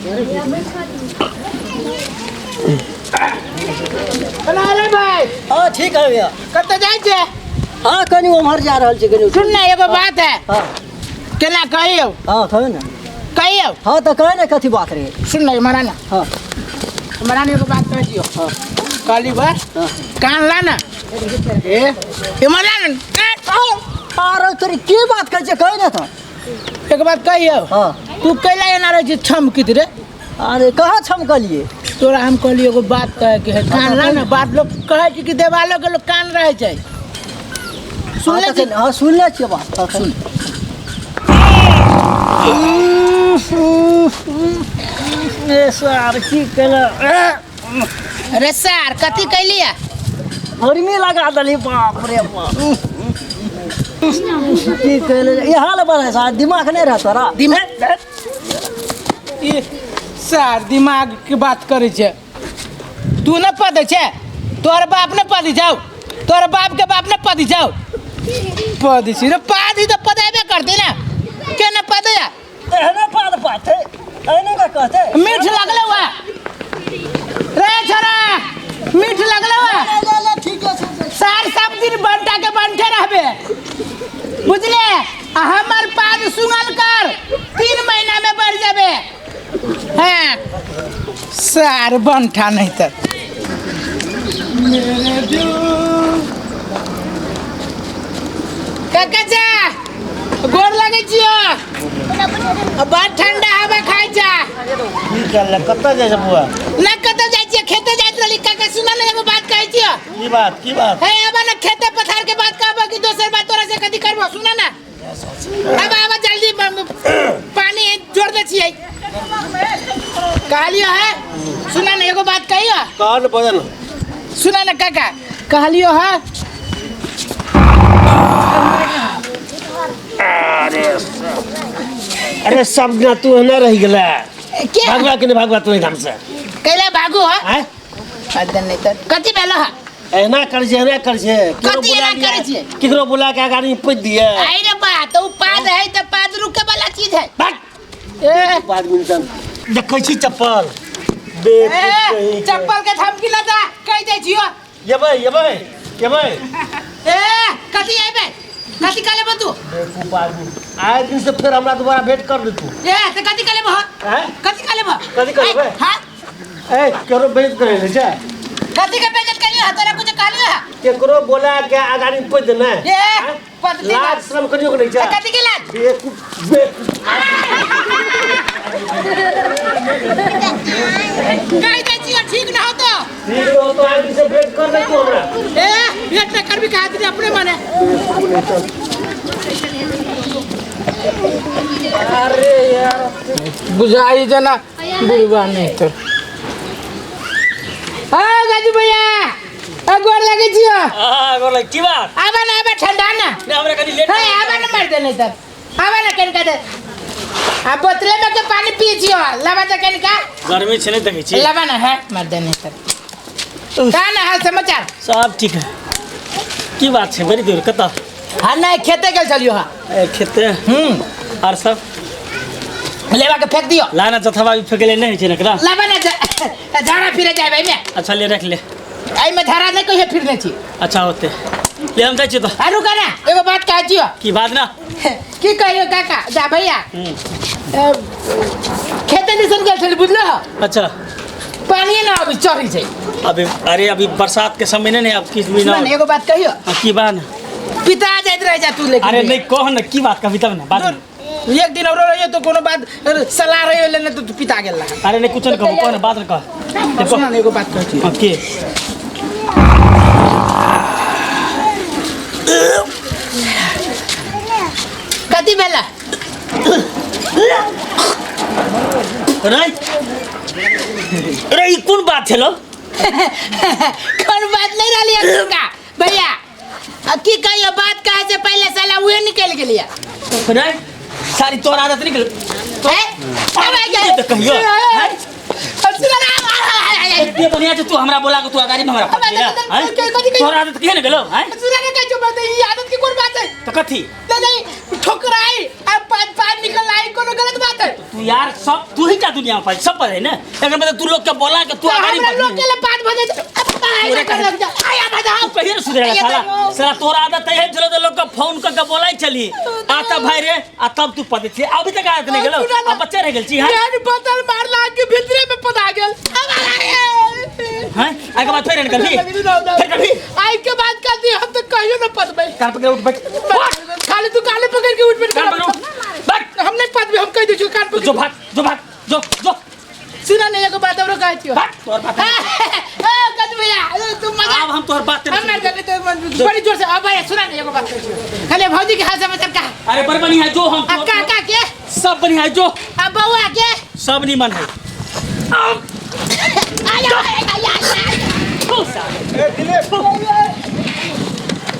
अरे भाई हाँ ठीक है भैया। कत जाए छे? हाँ कहीं उम्र जा रहा है। सुन ना एगो बात है। हाँ केना कहियो? हाँ कहो ना। कहियो? हाँ तो कहे ना कथी बात रही। सुन ना हमारा ना। हाँ हमारा ने एगो बात कह दियो। हाँ काली बार हाँ कान ला ना। ए हमारा ना अरे तेरी की बात कर जे कहे ना था। एक बात कहियो। हाँ तू कैला एना रहे छी छमकित रे? अरे कहाँ छमकलिए। तोरा हम कहलिए एगो बात कहे के है। कान ला ना। बात लोग कहे छी कि देवालो के लोग कान रहे छै। सुन ले छी? हाँ सुन ले छी बात। हाँ, सुन ए सर की कहला। अरे सर कथी कैलिया? गर्मी लगा दली बाप रे बाप। की कहले ये हाल बड़ा है साथ दिमाग नहीं रहा तोरा। दिमाग ये सर दिमाग की बात करे छे। तू न पद छे? तोर बाप ने पद जाओ। तोर बाप के बाप ने पद जाओ। पद छी रे पद ही तो पदेबे करते ना। के न पद या? एहने पाद पाते एहने का कहते। मीठ लगले हुआ रे छोरा। मीठ लगले हुआ। ठीक है सर सब दिन बंटा के बंटे रहबे बुझले। हमर पाद सुंगल कर 3 महीना में बढ़ जाबे। हाँ सर बंठा नहीं तो काका जा गोर लगे छियो। बहुत ठंडा हवा खाई जा। की करले कत जाय छै बुआ? ना कत जाय छियो? खेते जाइत रहली। काका सुना ना एगो बात कहै छियो। की बात? हे अब ना खेते पथार के बात कहबो कि दोसर बात तोरा से कथी करबो? सुना ना अब जल्दी पानी जोड़ दे छियै। कहलियो है सुना ना एगो बात कहियो। कान बजन सुना ना काका कहलियो है। अरे सब ना तू ना रह गेला। क्या भागवा के नहीं भागवा तू एकदम से। कैला भागो है? हैं? अदन नहीं तो कथी भेलो है? एना कर जे कथी एना करे छियै? केकरो बुला के गाड़ी में पद दिए। आई रे बा तो पाद है तो पाद रुके वाला चीज है। भाग ए बाद में इंसान देखै छी चप्पल चप्पल के धमकी लगा कह दे छियो। येबै ए कथी आबे? कथी काले बतू? बेवकूफ आदमी आए दिन से फिर हमरा दोबारा भेंट कर दे तू। ए ते कथी काले बह? हैं? कथी काले बह? कथी करबै? हां ए केकरो भेंट करे ले जा। कथी के बेइज्जत करियो? तोरा कुछ कहलियो है? केकरो बोला के आगाड़ी में पद देना। ए पद दे लाज शर्म करियो के नहीं जा। कथी के लाज? बेवकूफ कह दे छियो ठीक ना हो तो। ठीक हो तो आदमी से भेंट कर दे तू हमरा। ए ये टक्कर भी कहा दे अपने माने। अरे यार बुझाई जना बुढ़वा नहीं तो। हाँ गाजू भैया गोर लगे छियो। हां गोर लगे की बात? आबा ना आबा ठंडा ना। ने हमरा कनी लेट है आबा ना मार दे नहीं तो। आबा ना कन का दे। आ बोतले में के पानी पी छियो। लबा तो कन का गर्मी छने देखै छी। लबा ना है मार दे नहीं तो। का ना हाल समाचार? सब ठीक है। की बात छै बड़ी दूर कत? हां नहीं खेते गेल चलियो हां। ए खेते और सब लेवा के फेंक दियो। लाना जथवा भी फेकले नहीं छै नकरा। लबा ना झाड़ा फिरे जाए भाई में। अच्छा ले रख ले। आई में झाड़ा नहीं कहिए फिरने छी। अच्छा होते ले हम जाय छी तो। आरु का ना एगो बात कह छियो। की बात ना? की कहियो काका जा भैया। खेते दिसन गेल छल बुझलो। अच्छा पानी ना अभी चढ़ी छै। अभी अरे अभी बरसात के समय नहीं अब किस महीना? सुन एगो बात कहियो। की बात? पिता जाइत रह जा तू लेकिन। अरे नहीं कह ना की बात कभी तब ना बात। एक दिन और रहियो तो कोनो बात सलाह रहियो लेने तो तू पिता गेल रहा। अरे नहीं कुछ न कहो कह ना बात न कह। सुन ना एगो बात कह छियो। के कथी भेला? अरे ई कौन बात है लो? कौन बात नहीं रही है का भैया? की कहियो बात कहे से पहले साला उहे निकल गेलिया। नहीं सारी तोर आदत निकल। है अब आ गए तो कहियो सुना ये बढ़िया तू हमरा बोला के तू गाड़ी में हमरा फंस गया। तोर आदत के न गेलो हैं? सुना के कह जो बात ये आदत की कौन बात है? तो कथी? नहीं ठोकराई अब पांच निकल आई को कोनो गलत बात है तू यार सब तू ही क्या दुनिया में पाई सब पता है ना अगर मतलब तू लोग के बोला कि तू आगारी हमरा लोग बढ़ के लिए पाठ बजे आया कर लग जा आया बजाओ तू कहिए ना सुधरेगा साला तोरा आदत है चलो तो लोग का फोन करके बोला ही चली आता भाई रे आ तब तू पते छे अभी तक आयत नहीं गेलो अब बच्चे रह गेल छी हां यार बोतल मार ला के भीतरे में पता गेल हां आगे बात फिर कर भी फिर कर भी आई के बात कर दी हम तो कहियो ना पदबे कार पकड़ उठ बैठ खाली तू काले पकड़ के उठ बैठ कार पकड़ बैठ हम नहीं पदबे हम कह दीजिए कान पकड़ जो भाग जो सुना नहीं एगो बात हमरो कहती हो भाग तोर बात ए कद भैया तुम मजा अब हम तोर बात हम ना देते तो बड़ी जोर से अब भाई सुना नहीं एगो बात कहती हो खाली भौजी के हाल समाचार का अरे बड़ बढ़िया है जो हम काका के सब बढ़िया है जो अब बउआ के सब निमन है आया ए दिलीप